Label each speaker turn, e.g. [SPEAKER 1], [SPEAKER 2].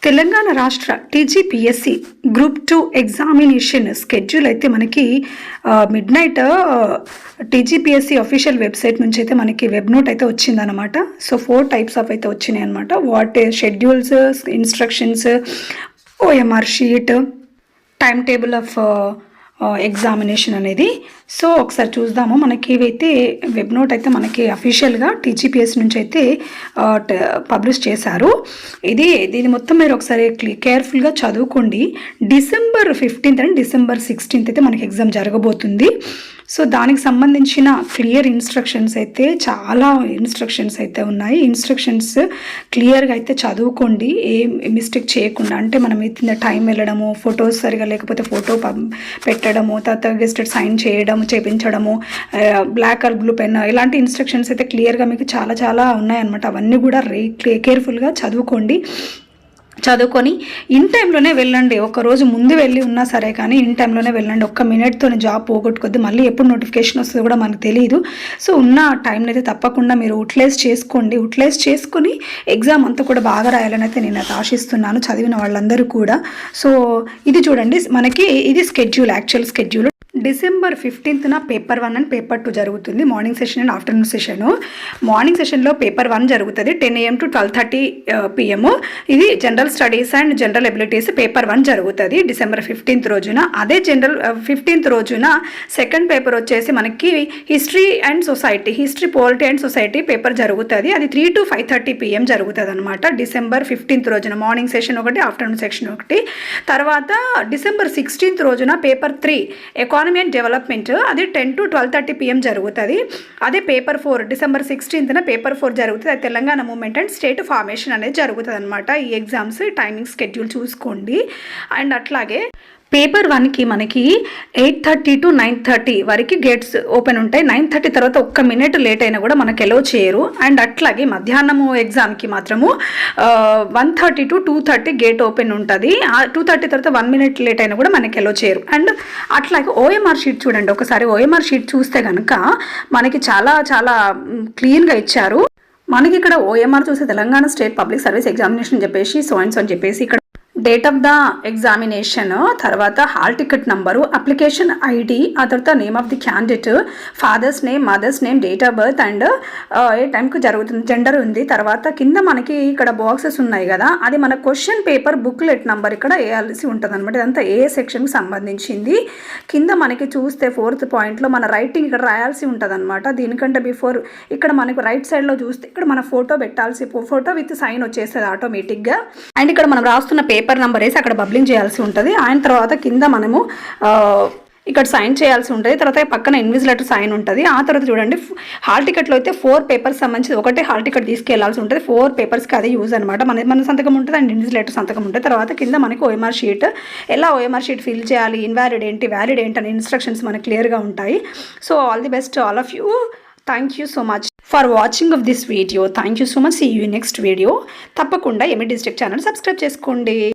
[SPEAKER 1] తెలంగాణ రాష్ట్ర TGPSC group 2 examination schedule అయితే మనకి mid night TGPSC official website నుంచి అయితే మనకి వెబ్ నోట్ అయితే వచ్చిందనమాట. సో 4 టైప్స్ ఆఫ్ అయితే వచ్చినాయి అనమాట. What schedules, instructions, OMR sheet, time table of examination అనేది. సో ఒకసారి చూద్దాము. మనకి ఇవైతే వెబ్ నోట్ అయితే మనకి అఫీషియల్గా టీజీపీఎస్ నుంచి అయితే పబ్లిష్ చేశారు. దీని మొత్తం మీరు ఒకసారి కేర్ఫుల్గా చదువుకోండి. December 15th and December 16th అయితే మనకి ఎగ్జామ్ జరగబోతుంది. సో దానికి సంబంధించిన క్లియర్ ఇన్స్ట్రక్షన్స్ అయితే చాలా ఇన్స్ట్రక్షన్స్ అయితే ఉన్నాయి. ఇన్స్ట్రక్షన్స్ క్లియర్గా అయితే చదువుకోండి, ఏ మిస్టేక్ చేయకుండా. అంటే మనం అయితే టైం వెళ్ళడము, ఫొటోస్ సరిగా లేకపోతే ఫోటో పెట్టడము, తర్వాత గెస్టెడ్ సైన్ చేయించడము, బ్లాక్ ఆర్ బ్లూ పెన్, ఇలాంటి ఇన్స్ట్రక్షన్స్ అయితే క్లియర్గా మీకు చాలా చాలా ఉన్నాయన్నమాట. అవన్నీ కూడా కేర్ఫుల్గా చదువుకొని ఇన్ టైంలోనే వెళ్ళండి. ఒక రోజు ముందు వెళ్ళి ఉన్నా సరే కానీ ఇన్ టైంలోనే వెళ్ళండి. ఒక్క మినిట్తోనే జాబ్ పోగొట్టుకోద్దు. మళ్ళీ ఎప్పుడు నోటిఫికేషన్ వస్తుందో కూడా మనకు తెలియదు. సో ఉన్న టైంలో అయితే తప్పకుండా మీరు యూటిలైజ్ చేసుకొని ఎగ్జామ్ అంతా కూడా బాగా రాయాలని అయితే నేను అయితే ఆశిస్తున్నాను, చదివిన వాళ్ళందరూ కూడా. సో ఇది చూడండి, మనకి ఇది actual schedule. December 15th paper 1 and paper 2 జరుగుతుంది. Morning session and afternoon session. Morning సెషన్లో పేపర్ 1 జరుగుతుంది 10 AM to 12:30 PM. ఇది general studies and general abilities paper 1 జరుగుతుంది డిసెంబర్ 15th రోజున. అదే 15th రోజున సెకండ్ పేపర్ వచ్చేసి మనకి history, polity and society paper జరుగుతుంది. అది 3 to 5:30 PM జరుగుతుంది అనమాట. డిసెంబర్ 15th రోజున మార్నింగ్ సెషన్ ఒకటి, ఆఫ్టర్నూన్ సెషన్ ఒకటి. తర్వాత డిసెంబర్ 16th రోజున పేపర్ 3 ఎకానమీ అండ్ డెవలప్మెంట్, అది 10 to 12:30 PM జరుగుతుంది. అదే పేపర్ 4 డిసెంబర్ 16th పేపర్ 4 జరుగుతుంది. అది Telangana movement and state formation అనేది జరుగుతుంది అనమాట. ఈ ఎగ్జామ్స్ టైమింగ్ స్కెడ్యూల్ చూసుకోండి. అండ్ అట్లాగే పేపర్ 1కి మనకి 8:30 to 9:30 వరకు గేట్స్ ఓపెన్ ఉంటాయి. 9:30 తర్వాత ఒక్క మినిట్ లేట్ అయినా కూడా మనకు ఎలో చేయరు. అండ్ అట్లాగే మధ్యాహ్నము ఎగ్జామ్కి మాత్రము 1:30 to 2:30 గేట్ ఓపెన్ ఉంటుంది. 2:30 తర్వాత 1 minute లేట్ అయినా కూడా మనకి ఎలో చేయరు. అండ్ అట్లాగే ఓఎంఆర్ షీట్ చూడండి. ఒకసారి ఓఎంఆర్ షీట్ చూస్తే కనుక మనకి చాలా చాలా క్లీన్గా ఇచ్చారు. మనకి ఇక్కడ ఓఎంఆర్ చూస్తే Telangana state public service examination చెప్పేసి సో అని చెప్పేసి ఇక్కడ డేట్ ఆఫ్ ద ఎగ్జామినేషన్, తర్వాత hall ticket number, application ID, ఆ తర్వాత name of the candidate, father's name, mother's name, date of birth and ఏ టైంకి జరుగుతుంది, జెండర్ ఉంది. తర్వాత కింద మనకి ఇక్కడ బాక్సెస్ ఉన్నాయి కదా, అది మన క్వశ్చన్ పేపర్ బుక్లెట్ నంబర్ ఇక్కడ వేయాల్సి ఉంటుంది అనమాట. ఇదంతా ఏ సెక్షన్కి సంబంధించింది. కింద మనకి చూస్తే 4th పాయింట్లో మన రైటింగ్ ఇక్కడ రాయాల్సి ఉంటుంది అనమాట. దీనికంటే బిఫోర్ ఇక్కడ మనకు రైట్ సైడ్లో చూస్తే ఇక్కడ మన ఫోటో పెట్టాల్సి, ఫోటో విత్ సైన్ వచ్చేస్తుంది ఆటోమేటిక్గా. అండ్ ఇక్కడ మనం రాస్తున్న పేపర్ నంబర్ వేసి అక్కడ బబ్లింగ్ చేయాల్సి ఉంటుంది. ఆయన తర్వాత కింద మనము ఇక్కడ సైన్ చేయాల్సి ఉంటుంది. తర్వాత పక్కన ఇన్విజిలేటర్ సైన్ ఉంటుంది. ఆ తర్వాత చూడండి హాల్ టికెట్లో అయితే 4 పేపర్స్ సంబంధించి ఒకటే హాల్ టికెట్ తీసుకెళ్లాల్సి ఉంటుంది. 4 పేపర్స్కి అదే యూజ్ అనమాట. మన సంతకం ఉంటుంది అండ్ ఇన్విజిలేటర్ సంతకం ఉంటుంది. తర్వాత కింద మనకి ఓఎంఆర్ షీట్, ఎలా ఓఎంఆర్ షీట్ ఫిల్ చేయాలి, ఇన్వాలిడ్ ఏంటి, వ్యాలిడ్ ఏంటి అనే ఇన్స్ట్రక్షన్స్ మనకి క్లియర్గా ఉంటాయి. So all the best all of you. Thank you so much for watching of this video. Thank you so much. See you in next video. తప్పకుండా ME district channel subscribe చేసుకోండి.